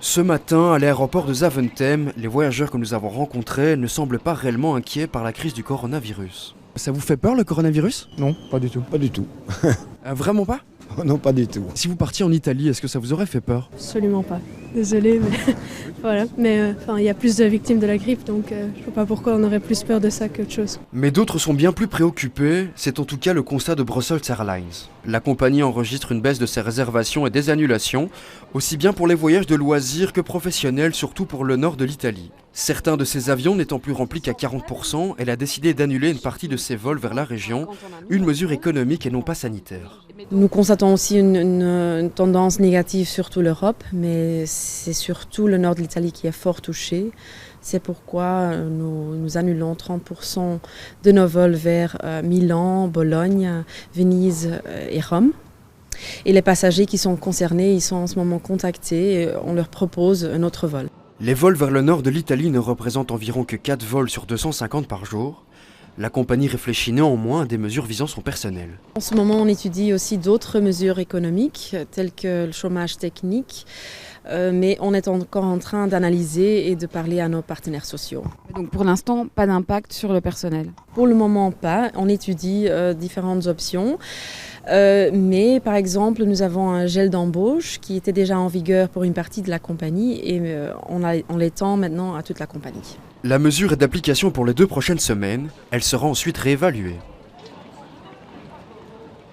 Ce matin, à l'aéroport de Zaventem, les voyageurs que nous avons rencontrés ne semblent pas réellement inquiets par la crise du coronavirus. Ça vous fait peur le coronavirus? Non, pas du tout. Pas du tout. Vraiment pas? Non, pas du tout. Si vous partiez en Italie, est-ce que ça vous aurait fait peur? Absolument pas. Désolée, mais voilà. Mais il y a plus de victimes de la grippe, donc je vois pas pourquoi on aurait plus peur de ça qu'autre chose. Mais d'autres sont bien plus préoccupés, c'est en tout cas le constat de Brussels Airlines. La compagnie enregistre une baisse de ses réservations et des annulations, aussi bien pour les voyages de loisirs que professionnels, surtout pour le nord de l'Italie. Certains de ces avions n'étant plus remplis qu'à 40%, elle a décidé d'annuler une partie de ses vols vers la région, une mesure économique et non pas sanitaire. Nous constatons aussi une tendance négative sur toute l'Europe, mais c'est surtout le nord de l'Italie qui est fort touché. C'est pourquoi nous annulons 30% de nos vols vers Milan, Bologne, Venise et Rome. Et les passagers qui sont concernés, ils sont en ce moment contactés et on leur propose un autre vol. Les vols vers le nord de l'Italie ne représentent environ que 4 vols sur 250 par jour. La compagnie réfléchit néanmoins à des mesures visant son personnel. En ce moment, on étudie aussi d'autres mesures économiques, telles que le chômage technique, mais on est encore en train d'analyser et de parler à nos partenaires sociaux. Donc pour l'instant, pas d'impact sur le personnel? Pour le moment, pas. On étudie différentes options. Mais par exemple, nous avons un gel d'embauche qui était déjà en vigueur pour une partie de la compagnie et on l'étend maintenant à toute la compagnie. La mesure est d'application pour les 2 prochaines semaines, elle sera ensuite réévaluée.